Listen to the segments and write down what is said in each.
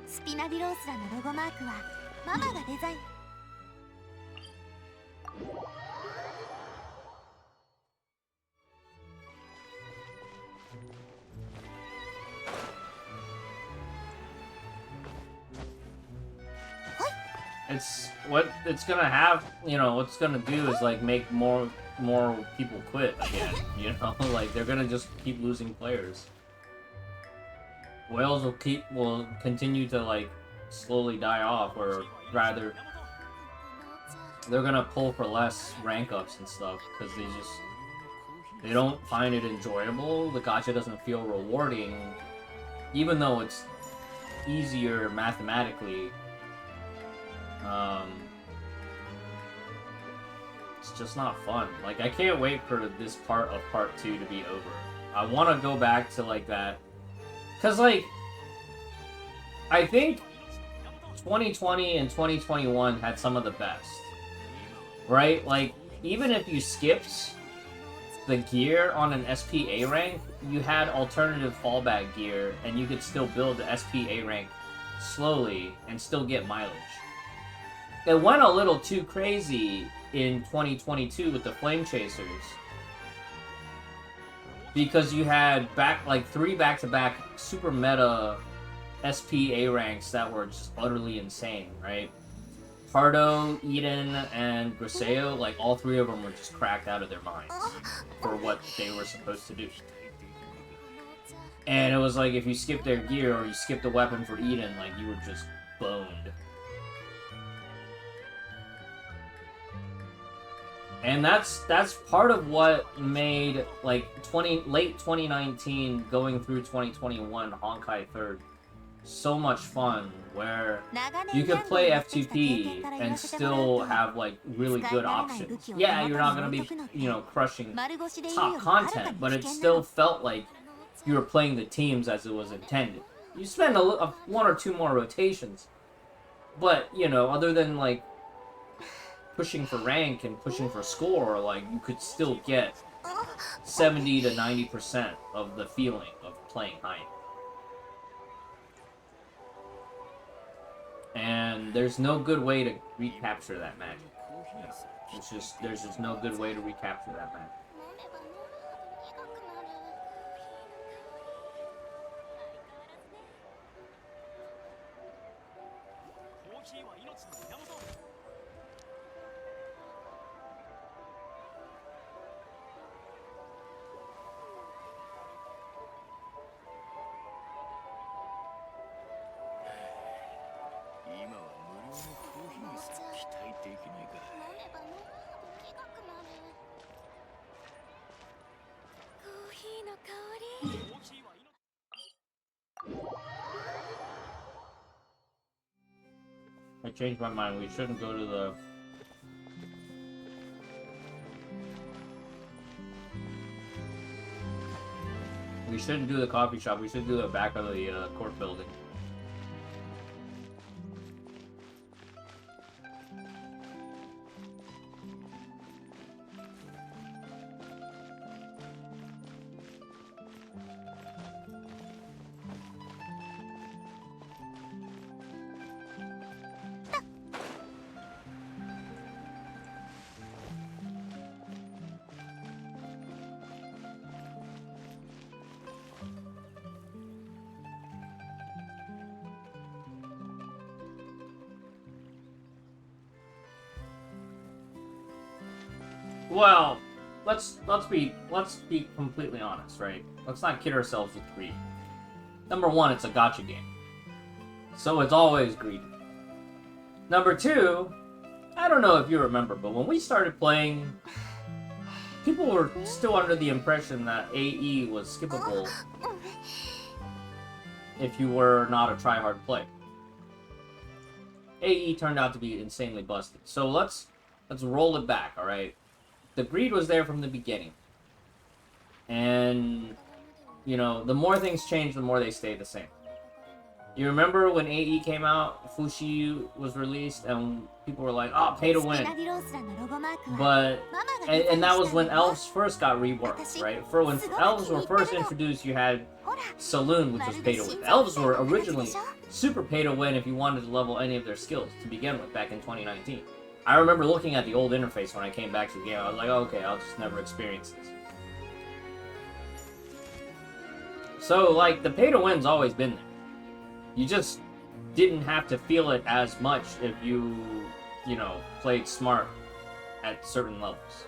スピナディロースラのロゴマークはママがデザイン。It's what it's gonna have, you know, what's gonna do is like make more people quit again, you know? Like they're gonna just keep losing players. Whales will continue to like slowly die off, or rather they're gonna pull for less rank ups and stuff because they don't find it enjoyable. The gacha doesn't feel rewarding, even though it's easier mathematically. It's just not fun. Like, I can't wait for this part of part 2 to be over. I want to go back to, like, that. Because, like, I think 2020 and 2021 had some of the best. Right? Like, even if you skipped the gear on an SPA rank, you had alternative fallback gear, and you could still build the SPA rank slowly and still get mileage. It went a little too crazy in 2022 with the Flame Chasers, because you had three back-to-back super meta SPA ranks that were just utterly insane, right? Pardo, Eden, and Griseo, like, all three of them were just cracked out of their minds for what they were supposed to do. And it was like, if you skipped their gear or you skipped a weapon for Eden, like, you were just boned. And that's part of what made, like, late 2019 going through 2021 Honkai 3rd so much fun, where you could play F2P and still have, like, really good options. Yeah, you're not gonna be, you know, crushing top content, but it still felt like you were playing the teams as it was intended. You spend one or two more rotations, but, you know, other than, like, pushing for rank and pushing for score, like, you could still get 70 to 90% of the feeling of playing high. And there's no good way to recapture that magic. There's just no good way to recapture that magic. I changed my mind. We shouldn't go to the... We shouldn't do the coffee shop. We should do the back of the court building. Well, let's be completely honest, right? Let's not kid ourselves with greed. Number one, it's a gacha game, so it's always greedy. Number two, I don't know if you remember, but when we started playing, people were still under the impression that AE was skippable if you were not a tryhard player. AE turned out to be insanely busted. So let's roll it back, all right? The greed was there from the beginning. And, you know, the more things change, the more they stay the same. You remember when AE came out, Fushi was released, and people were like, "Oh, pay to win." But and that was when elves first got reworked, right? For when elves were first introduced, you had Saloon, which was pay to win. Elves were originally super pay to win if you wanted to level any of their skills to begin with back in 2019. I remember looking at the old interface when I came back to the game. I was like, oh, okay, I'll just never experience this. So, like, the pay to win's always been there. You just didn't have to feel it as much if you know, played smart at certain levels.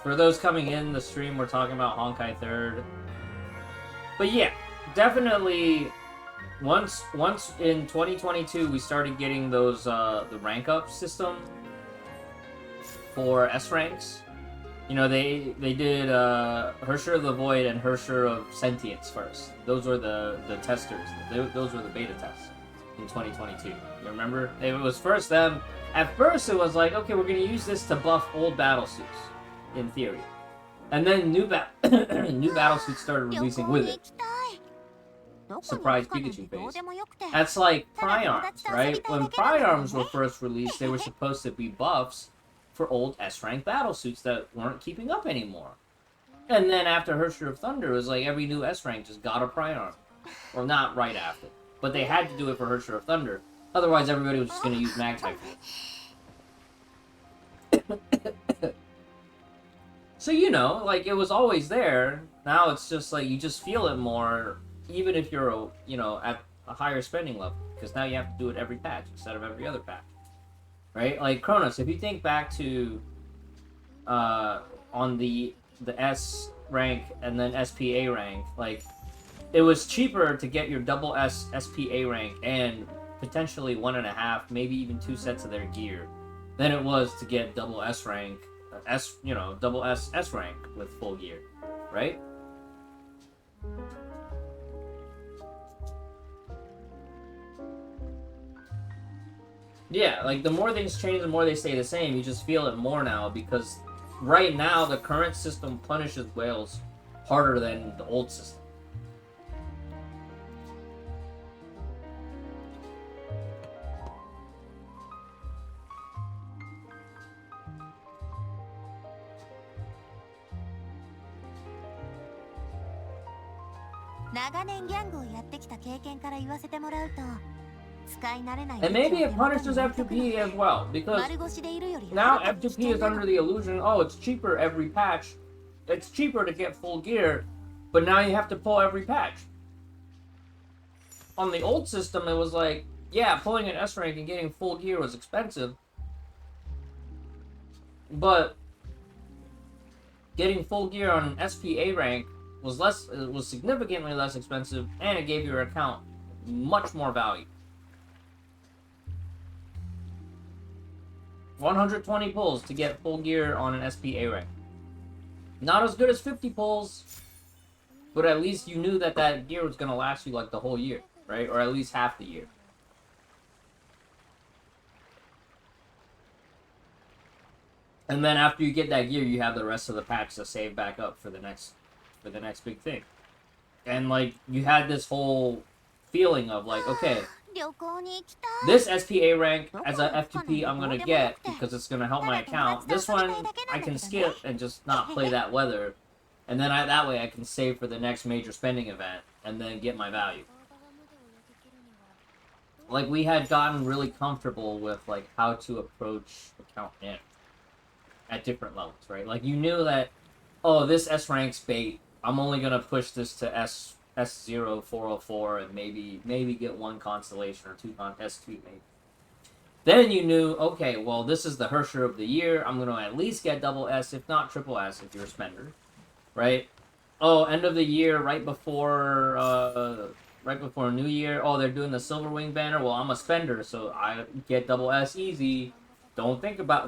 For those coming in the stream, we're talking about Honkai 3rd. But yeah, definitely, once in 2022, we started getting those, the rank up system for S ranks. You know, they did Hersher of the Void and Hersher of Sentience first. Those were the testers. Those were the beta tests in 2022. You remember? It was first them. At first, it was like, okay, we're going to use this to buff old battle suits, in theory. And then new battle suits started releasing with it. Surprise Pikachu phase. That's like Pry-Arms, right? When Pry-Arms were first released, they were supposed to be buffs for old S-rank battlesuits that weren't keeping up anymore. And then after Hersher of Thunder, it was like every new S-rank just got a Pry-Arm. Well, not right after. But they had to do it for Hersher of Thunder. Otherwise, everybody was just going to use Mag-Type. So, you know, like, it was always there. Now it's just like, you just feel it more, even if you're, you know, at a higher spending level. Because now you have to do it every patch instead of every other patch. Right? Like, Kronos, if you think back to, on the S rank and then SPA rank, like, it was cheaper to get your double S SPA rank and potentially 1.5, maybe even 2 sets of their gear than it was to get double S rank, double S rank with full gear, right? Yeah, like, the more things change, the more they stay the same. You just feel it more now, because right now, the current system punishes whales harder than the old system. And maybe it punishes F2P as well, because now F2P is under the illusion, oh, it's cheaper every patch. It's cheaper to get full gear, but now you have to pull every patch. On the old system, it was like, yeah, pulling an S rank and getting full gear was expensive, but getting full gear on an SPA rank was significantly less expensive, and it gave your account much more value. 120 pulls to get full gear on an SPA rank. Not as good as 50 pulls, but at least you knew that that gear was going to last you like the whole year, right? Or at least half the year. And then after you get that gear, you have the rest of the packs to save back up for the next big thing. And like, you had this whole feeling of like, okay, this SPA rank as a F2P I'm gonna get because it's gonna help my account. This one I can skip and just not play that weather, and then that way I can save for the next major spending event and then get my value. Like, we had gotten really comfortable with like how to approach account management at different levels, right? Like, you knew that, oh, this S rank's bait. I'm only gonna push this to S0 404 and maybe get one constellation or two S2 maybe. Then you knew, okay, well, this is the Hersher of the year. I'm gonna at least get double S, if not triple S, if you're a spender, right? Oh, end of the year, right before New Year. Oh, they're doing the Silver Wing banner. Well, I'm a spender, so I get double S easy. Don't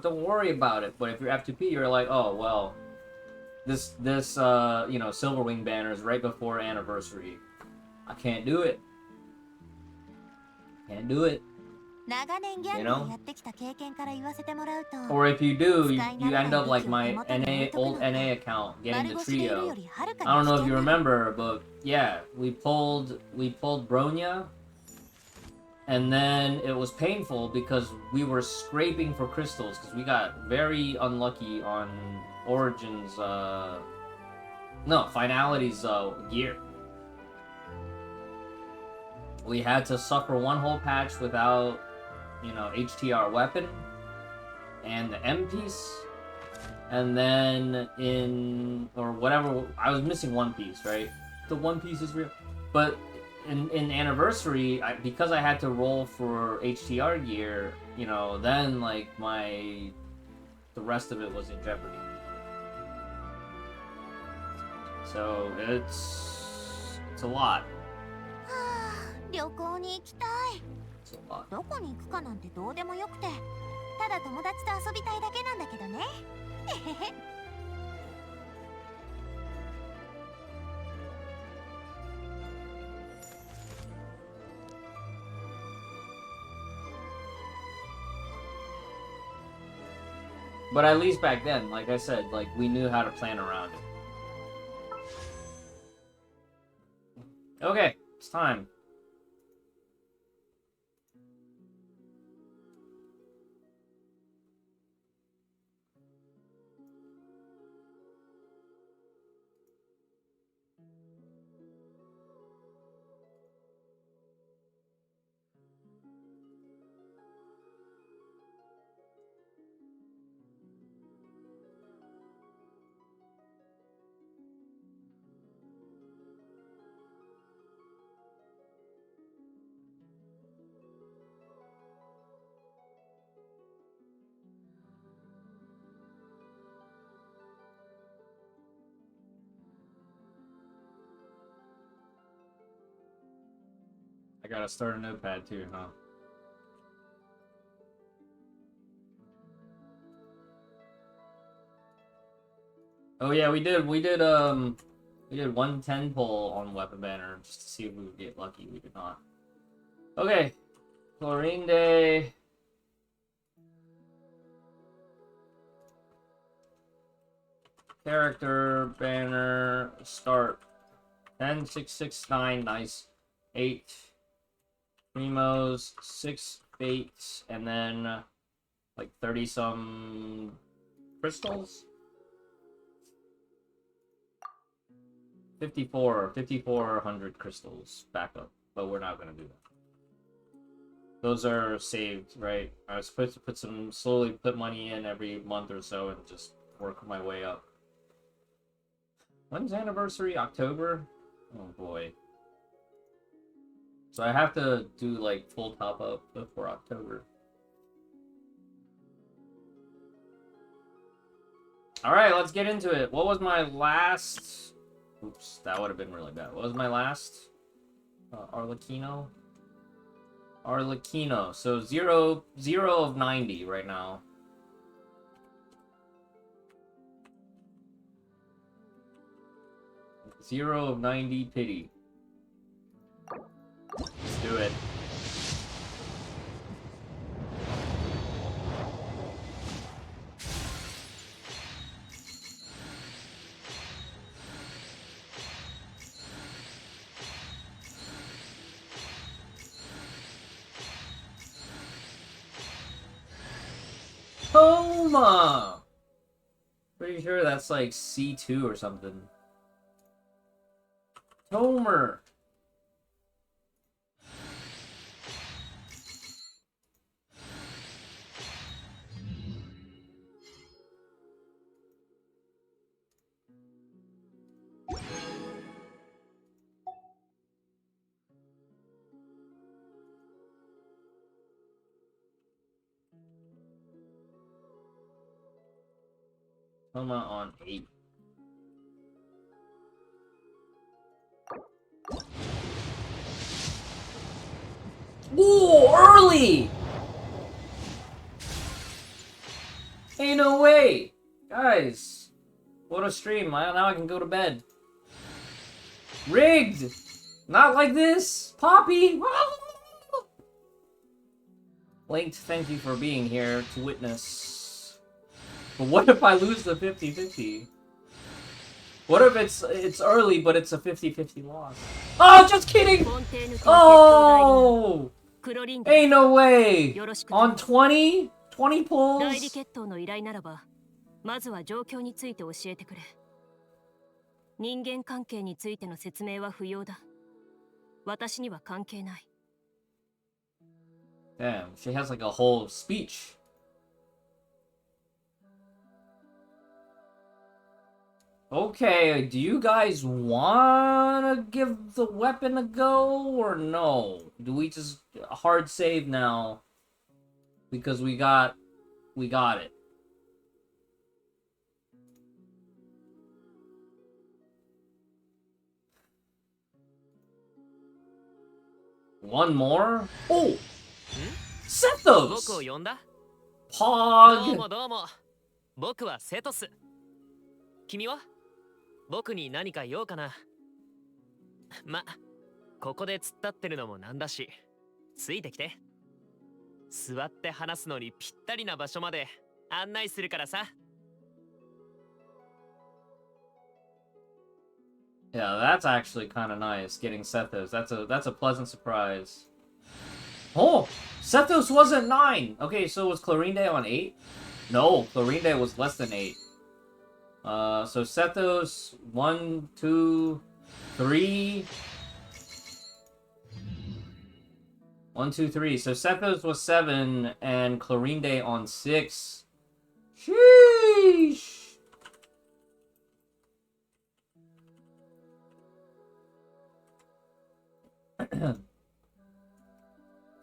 worry about it. But if you're F2P, you're like, oh well. This Silver Wing banner is right before anniversary. I can't do it. You know? Or if you do, you end up like my old NA account, getting the trio. I don't know if you remember, but yeah, we pulled Bronya, and then it was painful because we were scraping for crystals because we got very unlucky on Origins, no, Finality's gear. We had to suffer one whole patch without, you know, HTR weapon and the M piece, and then or whatever, I was missing one piece, right? The one piece is real, but in Anniversary, because I had to roll for HTR gear, you know, then like the rest of it was in jeopardy. So it's a lot. It's a lot. But at least back then, like I said, like we knew how to plan around it. Okay, it's time. I gotta start a notepad too, huh? Oh yeah, we did 110 pull on Weapon Banner just to see if we would get lucky. We did not. Okay, Clorinde. Character banner start 10 6 6 9, nice. 8 Primos, 6 Fates, and then like 30 some crystals. 5400 crystals backup, but we're not gonna do that. Those are saved, right? I was supposed to slowly put money in every month or so and just work my way up. When's Anniversary? October? Oh boy. So I have to do like full top up before October. Alright, let's get into it. What was my last... Oops, that would have been really bad. What was my last? Arlecchino? Arlecchino. So 0 of 90 right now. Zero of 90 pity. Let's do it. Homa! Pretty sure that's like C2 or something. Tomer! Homa on 8. Ooh, early! Ain't no way! Guys, what a stream. Now I can go to bed. Rigged! Not like this! Poppy! Linked, thank you for being here to witness. But what if I lose the 50-50? What if it's early, but it's a 50-50 loss? Oh, just kidding! Oh! Ain't no way! On 20? 20 pulls? 代理決闘の依頼ならば、まずは状況について教えてくれ。人間関係についての説明は不要だ。私には関係ない。Damn, she has like a whole speech. Okay, do you guys wanna give the weapon a go or no? Do we just hard save now? Because we got it. One more? Oh! Sethos! 僕を呼んだ？ Pog! どうもどうも。僕はセトス。君は？僕に何か言おうかな。ま、ここで突っ立ってるのもなんだし、ついてきて。座って話すのにぴったりな場所まで案内するからさ。Yeah, that's actually kind of nice, getting Sethos. That's a pleasant surprise. Oh! Sethos wasn't 9! Okay, so was Clorinde on 8? No, Clorinde was less than 8. So Sethos, 1, 2, 3... 1, 2, 3. So Sethos was 7, and Clorinde on 6. Sheesh!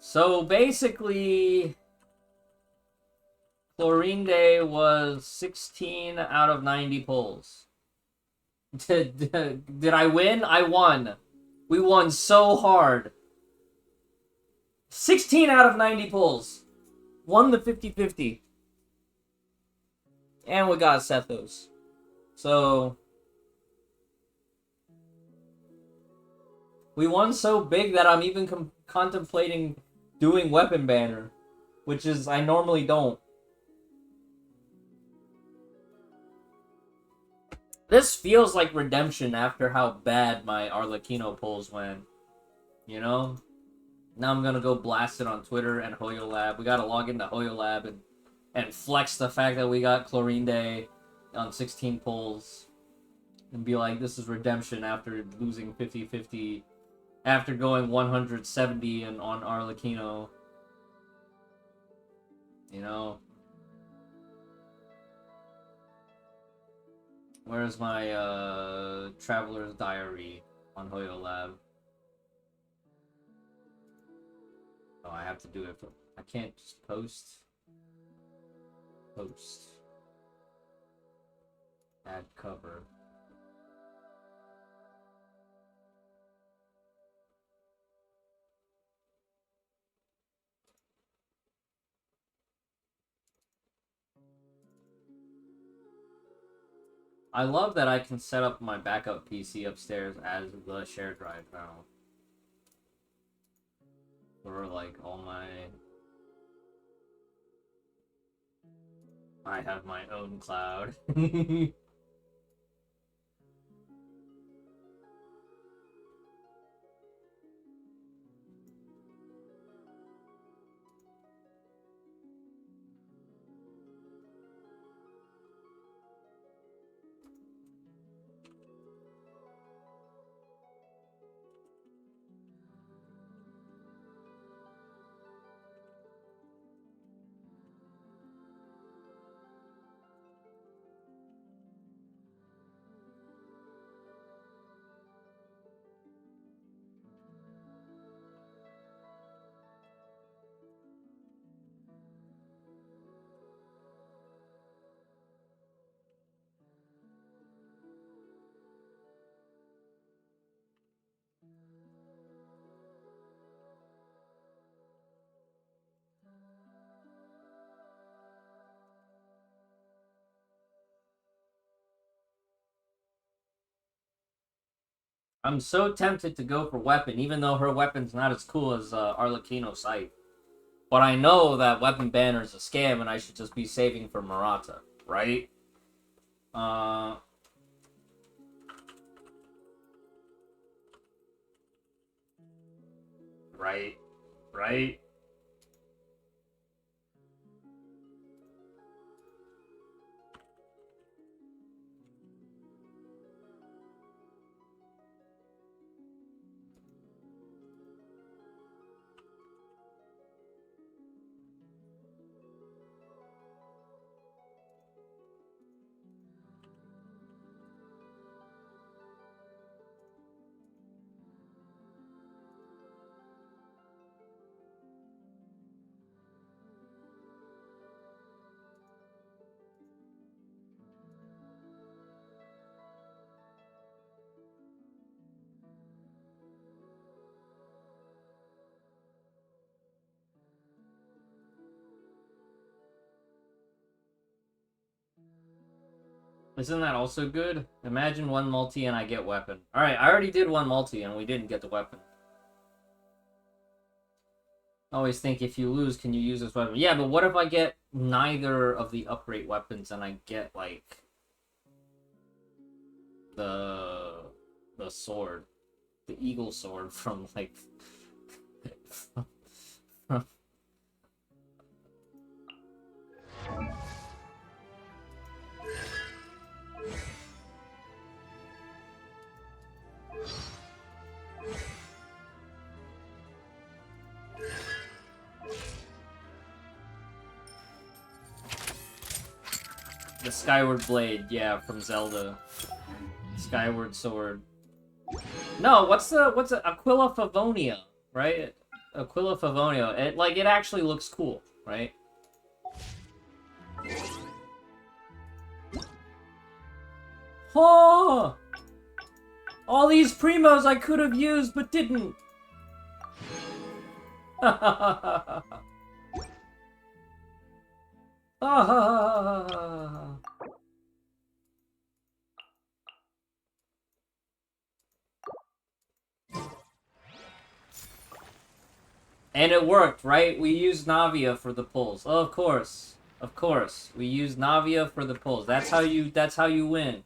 So basically, Clorinde was 16 out of 90 pulls. Did I win? I won. We won so hard. 16 out of 90 pulls. Won the 50-50. And we got Sethos. So we won so big that I'm even contemplating doing weapon banner, which is I normally don't. This feels like redemption after how bad my Arlecchino pulls went. You know? Now I'm gonna go blast it on Twitter and HoYoLab. We gotta log into HoYoLab and flex the fact that we got Clorinde on 16 pulls. And be like, this is redemption after losing 50-50. After going 170 and on Arlecchino. You know? Where's my Traveler's Diary on HoYoLab? Oh, I have to do it for... I can't just post. Post. Add cover. I love that I can set up my backup PC upstairs as the shared drive now. For like all my... I have my own cloud. I'm so tempted to go for weapon, even though her weapon's not as cool as Arlecchino's sight. But I know that weapon banner is a scam and I should just be saving for Murata, right? Right? Isn't that also good? Imagine one multi and I get weapon. Alright, I already did one multi and we didn't get the weapon. I always think if you lose, can you use this weapon? Yeah, but what if I get neither of the upgrade weapons and I get, like, the sword. The eagle sword from, like... The Skyward Blade, yeah, from Zelda. Skyward Sword. No, what's Aquila Favonia, right? Aquila Favonia. It actually looks cool, right? Oh! All these primos I could have used but didn't. And it worked, right? We used Navia for the pulls. Oh, of course. Of course. We used Navia for the pulls. That's how you win.